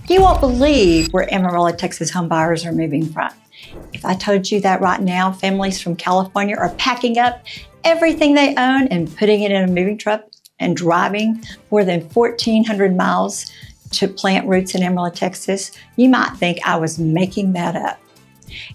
You won't believe where Amarillo, Texas home buyers are moving from. If I told you that right now, families from California are packing up everything they own and putting it in a moving truck and driving more than 1,400 miles to plant roots in Amarillo, Texas, you might think I was making that up.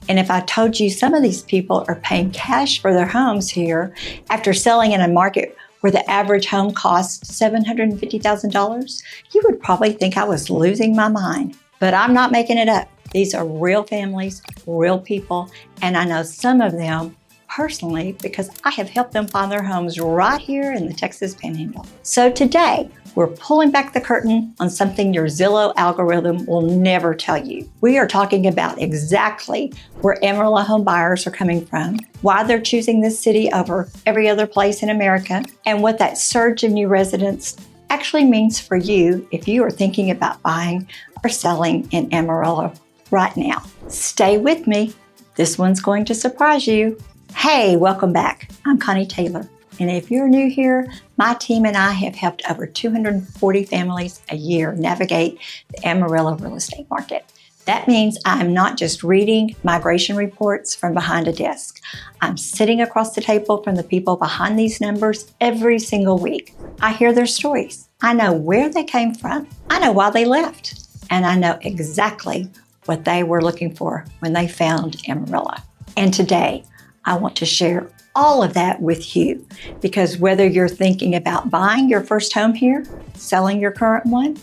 And if I told you some of these people are paying cash for their homes here after selling in a market where the average home costs $750,000, you would probably think I was losing my mind. But I'm not making it up. These are real families, real people, and I know some of them personally because I have helped them find their homes right here in the Texas Panhandle. So today, we're pulling back the curtain on something your Zillow algorithm will never tell you. We are talking about exactly where Amarillo home buyers are coming from, why they're choosing this city over every other place in America, and what that surge of new residents actually means for you if you are thinking about buying or selling in Amarillo right now. Stay with me. This one's going to surprise you. Hey, welcome back. I'm Connie Taylor. And if you're new here, my team and I have helped over 240 families a year navigate the Amarillo real estate market. That means I'm not just reading migration reports from behind a desk. I'm sitting across the table from the people behind these numbers every single week. I hear their stories. I know where they came from. I know why they left. And I know exactly what they were looking for when they found Amarillo. And today, I want to share all of that with you because whether you're thinking about buying your first home here, selling your current one,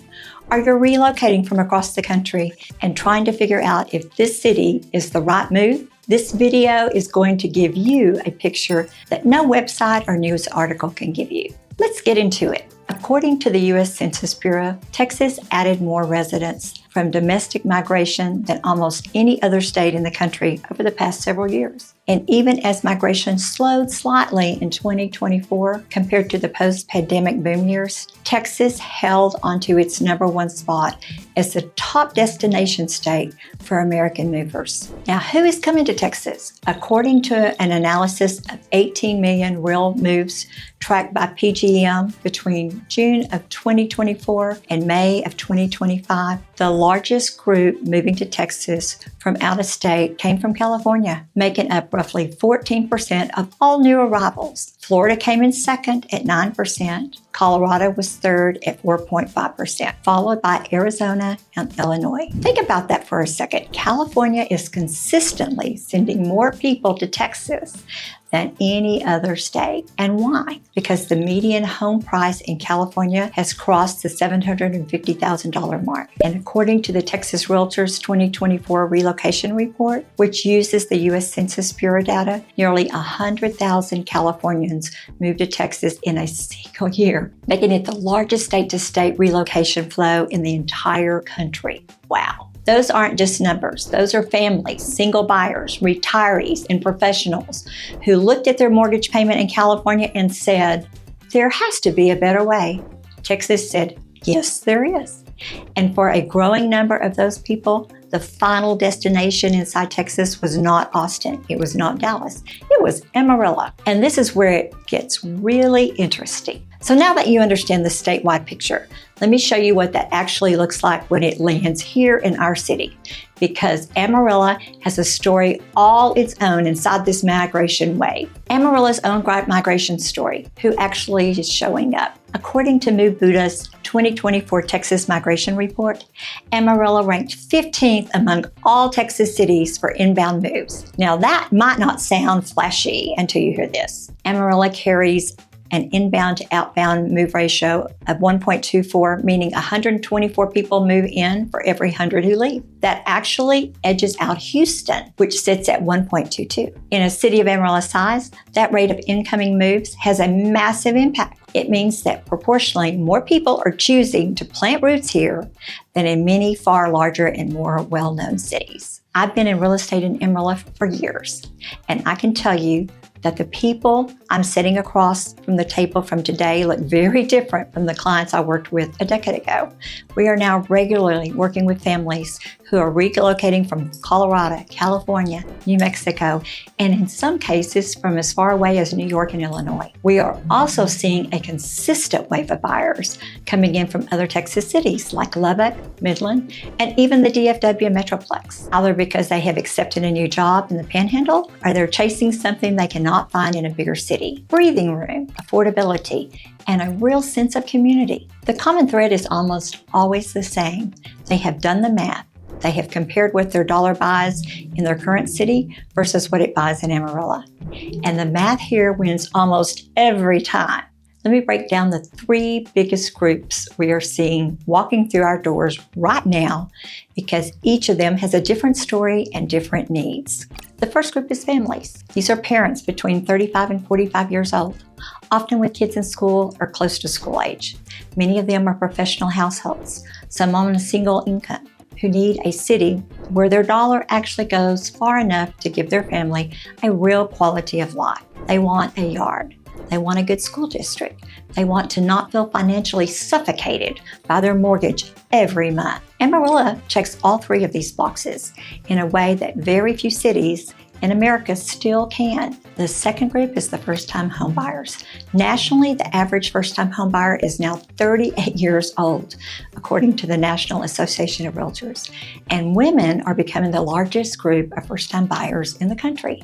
or you're relocating from across the country and trying to figure out if this city is the right move, this video is going to give you a picture that no website or news article can give you. Let's get into it. According to the U.S. Census Bureau, Texas added more residents from domestic migration than almost any other state in the country over the past several years. And even as migration slowed slightly in 2024 compared to the post-pandemic boom years, Texas held onto its #1 spot as the top destination state for American movers. Now, who is coming to Texas? According to an analysis of 18 million real moves tracked by PGM between June of 2024 and May of 2025, the largest group moving to Texas from out of state came from California, making up roughly 14% of all new arrivals. Florida came in second at 9%. Colorado was third at 4.5%, followed by Arizona and Illinois. Think about that for a second. California is consistently sending more people to Texas than any other state. And why? Because the median home price in California has crossed the $750,000 mark. And according to the Texas Realtors 2024 relocation report, which uses the U.S. Census Bureau data, nearly 100,000 Californians moved to Texas in a single year, making it the largest state-to-state relocation flow in the entire country. Wow. Those aren't just numbers. Those are families, single buyers, retirees, and professionals who looked at their mortgage payment in California and said, there has to be a better way. Texas said, yes, there is. And for a growing number of those people, the final destination inside Texas was not Austin. It was not Dallas. It was Amarillo. And this is where it gets really interesting. So now that you understand the statewide picture, let me show you what that actually looks like when it lands here in our city. Because Amarillo has a story all its own inside this migration wave. Amarillo's own migration story, who actually is showing up. According to Move Buddha's 2024 Texas Migration Report, Amarillo ranked 15th among all Texas cities for inbound moves. Now that might not sound flashy until you hear this. Amarillo carries an inbound to outbound move ratio of 1.24, meaning 124 people move in for every 100 who leave. That actually edges out Houston, which sits at 1.22. In a city of Amarillo's size, that rate of incoming moves has a massive impact. It means that proportionally more people are choosing to plant roots here than in many far larger and more well-known cities. I've been in real estate in Amarillo for years, and I can tell you that the people I'm sitting across from the table from today look very different from the clients I worked with a decade ago. We are now regularly working with families who are relocating from Colorado, California, New Mexico, and in some cases from as far away as New York and Illinois. We are also seeing a consistent wave of buyers coming in from other Texas cities like Lubbock, Midland, and even the DFW Metroplex, either because they have accepted a new job in the Panhandle or they're chasing something they cannot find in a bigger city. Breathing room, affordability, and a real sense of community. The common thread is almost always the same. They have done the math. They have compared what their dollar buys in their current city versus what it buys in Amarillo. And the math here wins almost every time. Let me break down the three biggest groups we are seeing walking through our doors right now, because each of them has a different story and different needs. The first group is families. These are parents between 35 and 45 years old, often with kids in school or close to school age. Many of them are professional households, some on a single income, who need a city where their dollar actually goes far enough to give their family a real quality of life. They want a yard. They want a good school district. They want to not feel financially suffocated by their mortgage every month. Amarillo checks all three of these boxes in a way that very few cities in America still can. The second group is the first-time homebuyers. Nationally, the average first-time homebuyer is now 38 years old, according to the National Association of Realtors. And women are becoming the largest group of first-time buyers in the country.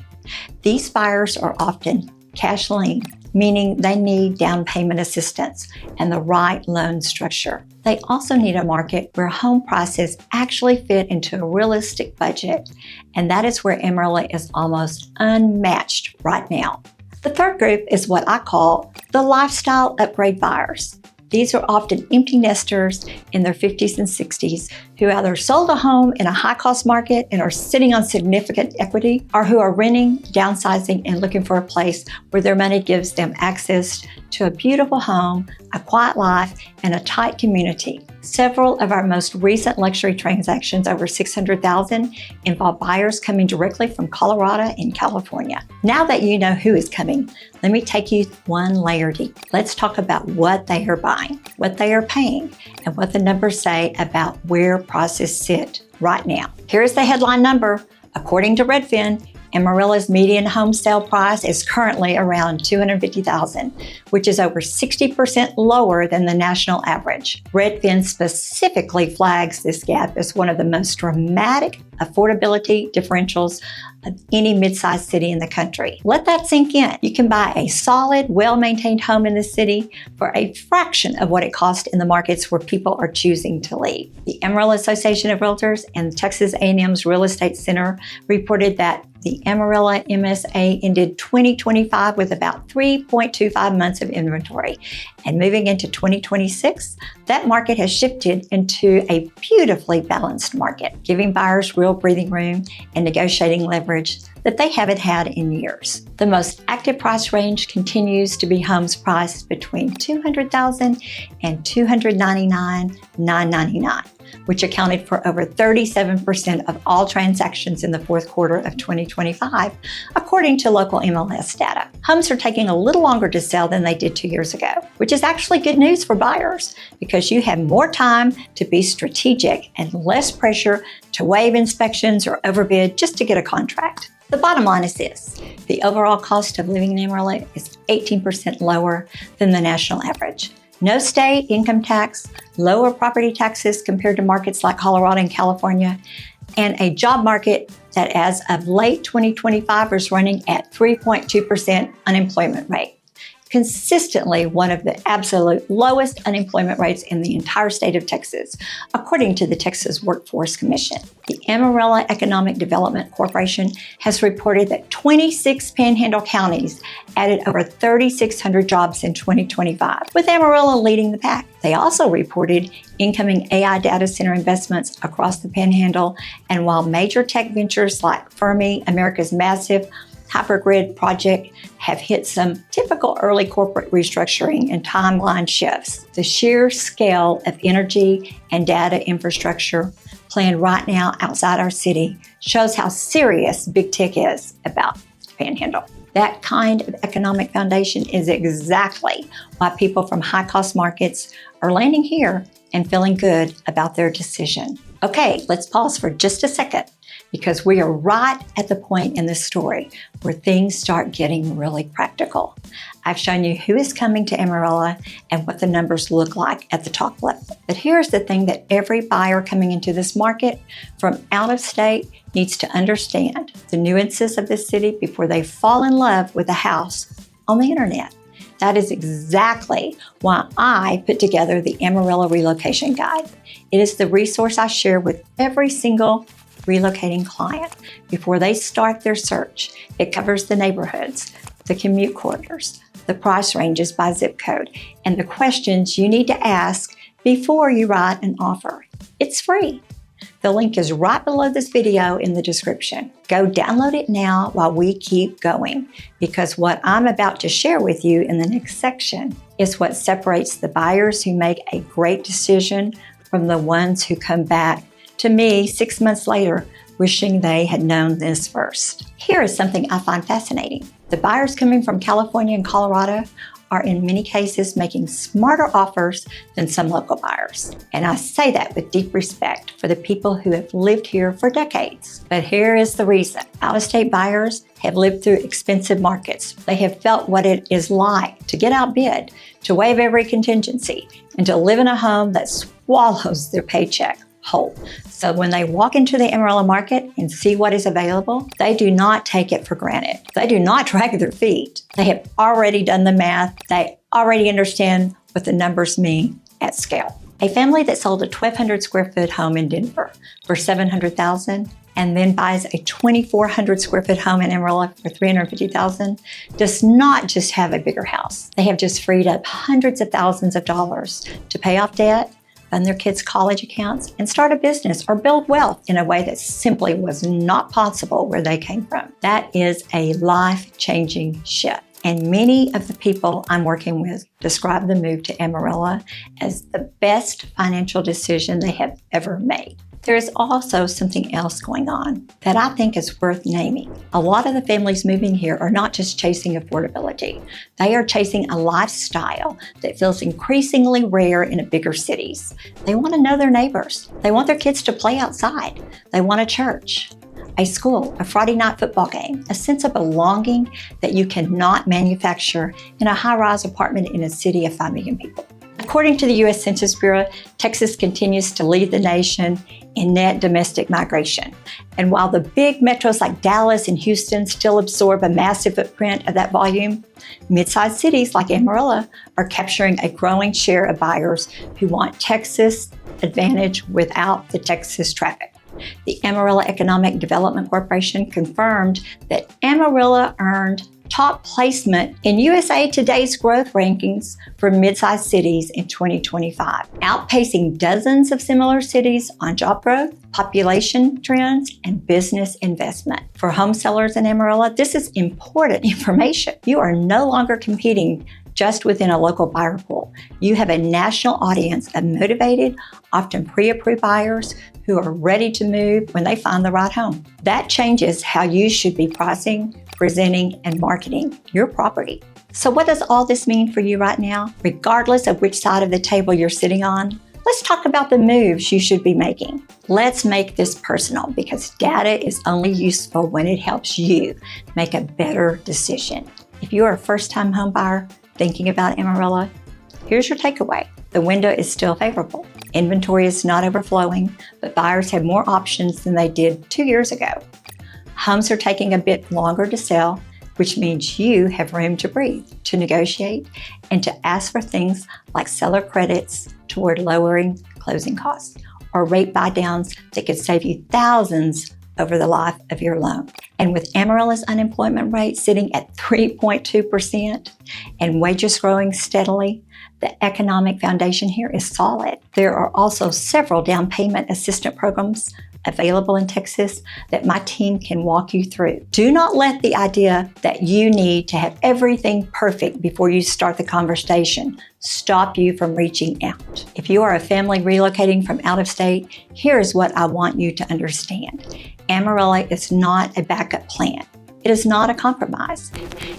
These buyers are often cash lien, meaning they need down payment assistance and the right loan structure. They also need a market where home prices actually fit into a realistic budget, and that is where Amarillo is almost unmatched right now. The third group is what I call the lifestyle upgrade buyers. These are often empty nesters in their 50s and 60s who either sold a home in a high-cost market and are sitting on significant equity, or who are renting, downsizing, and looking for a place where their money gives them access to a beautiful home, a quiet life, and a tight community. Several of our most recent luxury transactions, over $600,000, involve buyers coming directly from Colorado and California. Now that you know who is coming, let me take you one layer deep. Let's talk about what they are buying, what they are paying, and what the numbers say about where prices sit right now. Here's the headline number. According to Redfin, Amarillo's median home sale price is currently around $250,000, which is over 60% lower than the national average. Redfin specifically flags this gap as one of the most dramatic affordability differentials of any mid-sized city in the country. Let that sink in. You can buy a solid, well-maintained home in the city for a fraction of what it costs in the markets where people are choosing to leave. The Amarillo Association of Realtors and Texas A&M's Real Estate Center reported that the Amarillo MSA ended 2025 with about 3.25 months of inventory. And moving into 2026, that market has shifted into a beautifully balanced market, giving buyers real breathing room and negotiating leverage that they haven't had in years. The most active price range continues to be homes priced between $200,000 and $299,999, which accounted for over 37% of all transactions in the fourth quarter of 2025, according to local MLS data. Homes are taking a little longer to sell than they did 2 years ago, which is actually good news for buyers because you have more time to be strategic and less pressure to waive inspections or overbid just to get a contract. The bottom line is this: the overall cost of living in Amarillo is 18% lower than the national average. No state income tax, lower property taxes compared to markets like Colorado and California, and a job market that as of late 2025 is running at 3.2% unemployment rate. Consistently one of the absolute lowest unemployment rates in the entire state of Texas, according to the Texas Workforce Commission. The Amarillo Economic Development Corporation has reported that 26 Panhandle counties added over 3,600 jobs in 2025, with Amarillo leading the pack. They also reported incoming AI data center investments across the Panhandle, and while major tech ventures like Fermi, America's massive hypergrid project, have hit some typical early corporate restructuring and timeline shifts, the sheer scale of energy and data infrastructure planned right now outside our city shows how serious big tech is about the Panhandle. That kind of economic foundation is exactly why people from high-cost markets are landing here and feeling good about their decision. Okay, let's pause for just a second because we are right at the point in this story where things start getting really practical. I've shown you who is coming to Amarillo and what the numbers look like at the top level. But here's the thing that every buyer coming into this market from out of state needs to understand: the nuances of this city before they fall in love with a house on the internet. That is exactly why I put together the Amarillo Relocation Guide. It is the resource I share with every single relocating client before they start their search. It covers the neighborhoods, the commute corridors, the price ranges by zip code, and the questions you need to ask before you write an offer. It's free. The link is right below this video in the description. Go download it now while we keep going, because what I'm about to share with you in the next section is what separates the buyers who make a great decision from the ones who come back to me 6 months later wishing they had known this first. Here is something I find fascinating. The buyers coming from California and Colorado are in many cases making smarter offers than some local buyers. And I say that with deep respect for the people who have lived here for decades. But here is the reason. Out-of-state buyers have lived through expensive markets. They have felt what it is like to get outbid, to waive every contingency, and to live in a home that swallows their paycheck whole. So when they walk into the Amarillo market and see what is available, they do not take it for granted. They do not drag their feet. They have already done the math. They already understand what the numbers mean at scale. A family that sold a 1,200 square foot home in Denver for $700,000 and then buys a 2,400 square foot home in Amarillo for $350,000 does not just have a bigger house. They have just freed up hundreds of thousands of dollars to pay off debt, fund their kids' college accounts, and start a business or build wealth in a way that simply was not possible where they came from. That is a life-changing shift. And many of the people I'm working with describe the move to Amarillo as the best financial decision they have ever made. There is also something else going on that I think is worth naming. A lot of the families moving here are not just chasing affordability. They are chasing a lifestyle that feels increasingly rare in bigger cities. They want to know their neighbors. They want their kids to play outside. They want a church, a school, a Friday night football game, a sense of belonging that you cannot manufacture in a high-rise apartment in a city of 5 million people. According to the U.S. Census Bureau, Texas continues to lead the nation in net domestic migration. And while the big metros like Dallas and Houston still absorb a massive footprint of that volume, mid-sized cities like Amarillo are capturing a growing share of buyers who want Texas advantage without the Texas traffic. The Amarillo Economic Development Corporation confirmed that Amarillo earned top placement in USA Today's growth rankings for mid-sized cities in 2025, outpacing dozens of similar cities on job growth, population trends, and business investment. For home sellers in Amarillo, this is important information. You are no longer competing just within a local buyer pool. You have a national audience of motivated, often pre-approved buyers who are ready to move when they find the right home. That changes how you should be pricing, presenting, and marketing your property. So what does all this mean for you right now? Regardless of which side of the table you're sitting on, let's talk about the moves you should be making. Let's make this personal because data is only useful when it helps you make a better decision. If you are a first-time home buyer thinking about Amarillo, here's your takeaway. The window is still favorable. Inventory is not overflowing, but buyers have more options than they did 2 years ago. Homes are taking a bit longer to sell, which means you have room to breathe, to negotiate, and to ask for things like seller credits toward lowering closing costs, or rate buy-downs that could save you thousands over the life of your loan. And with Amarillo's unemployment rate sitting at 3.2% and wages growing steadily, the economic foundation here is solid. There are also several down payment assistance programs available in Texas that my team can walk you through. Do not let the idea that you need to have everything perfect before you start the conversation stop you from reaching out. If you are a family relocating from out of state, here is what I want you to understand. Amarillo is not a backup plan. It is not a compromise.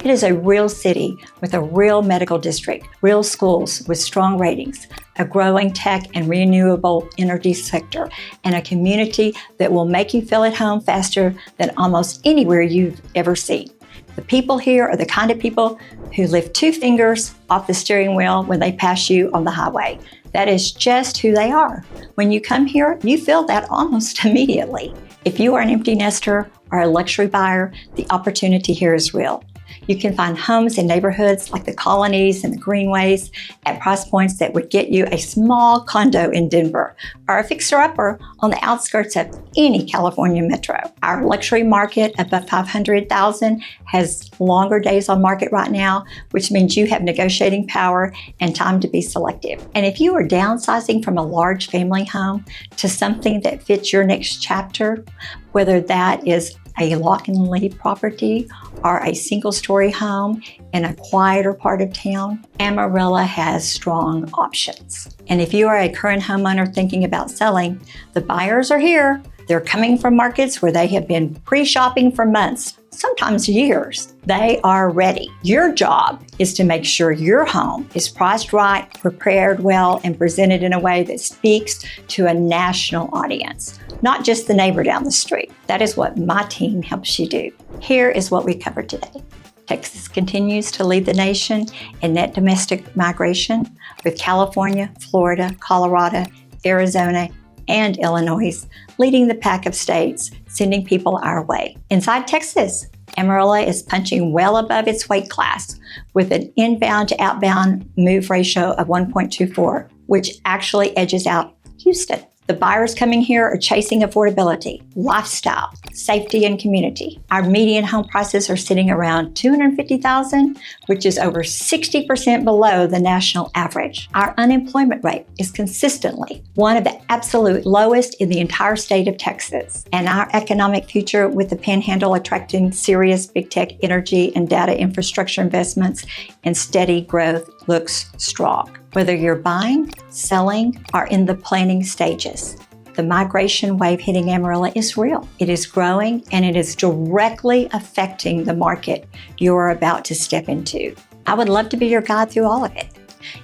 It is a real city with a real medical district, real schools with strong ratings, a growing tech and renewable energy sector, and a community that will make you feel at home faster than almost anywhere you've ever seen. The people here are the kind of people who lift 2 fingers off the steering wheel when they pass you on the highway. That is just who they are. When you come here, you feel that almost immediately. If you are an empty nester or a luxury buyer, the opportunity here is real. You can find homes in neighborhoods like the Colonies and the Greenways at price points that would get you a small condo in Denver or a fixer-upper on the outskirts of any California metro. Our luxury market above $500,000 has longer days on market right now, which means you have negotiating power and time to be selective. And if you are downsizing from a large family home to something that fits your next chapter, whether that is a lock-and-lead property or a single-story home in a quieter part of town, Amarillo has strong options. And if you are a current homeowner thinking about selling, the buyers are here. They're coming from markets where they have been pre-shopping for months, sometimes years. They are ready. Your job is to make sure your home is priced right, prepared well, and presented in a way that speaks to a national audience, not just the neighbor down the street. That is what my team helps you do. Here is what we covered today. Texas continues to lead the nation in net domestic migration, with California, Florida, Colorado, Arizona, and Illinois leading the pack of states, sending people our way. Inside Texas, Amarillo is punching well above its weight class with an inbound to outbound move ratio of 1.24, which actually edges out Houston. The buyers coming here are chasing affordability, lifestyle, safety, and community. Our median home prices are sitting around $250,000, which is over 60% below the national average. Our unemployment rate is consistently one of the absolute lowest in the entire state of Texas. And our economic future, with the Panhandle attracting serious big tech energy and data infrastructure investments and steady growth, looks strong. Whether you're buying, selling, or in the planning stages, the migration wave hitting Amarillo is real. It is growing, and it is directly affecting the market you're about to step into. I would love to be your guide through all of it.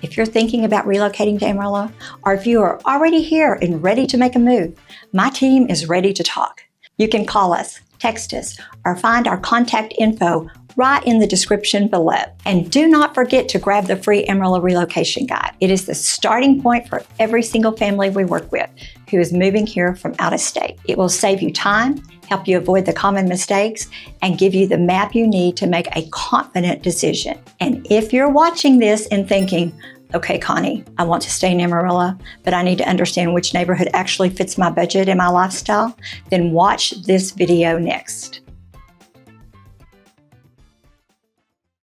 If you're thinking about relocating to Amarillo, or if you are already here and ready to make a move, my team is ready to talk. You can call us, text us, or find our contact info right in the description below. And do not forget to grab the free Amarillo Relocation Guide. It is the starting point for every single family we work with who is moving here from out of state. It will save you time, help you avoid the common mistakes, and give you the map you need to make a confident decision. And if you're watching this and thinking, okay, Connie, I want to stay in Amarillo, but I need to understand which neighborhood actually fits my budget and my lifestyle, then watch this video next.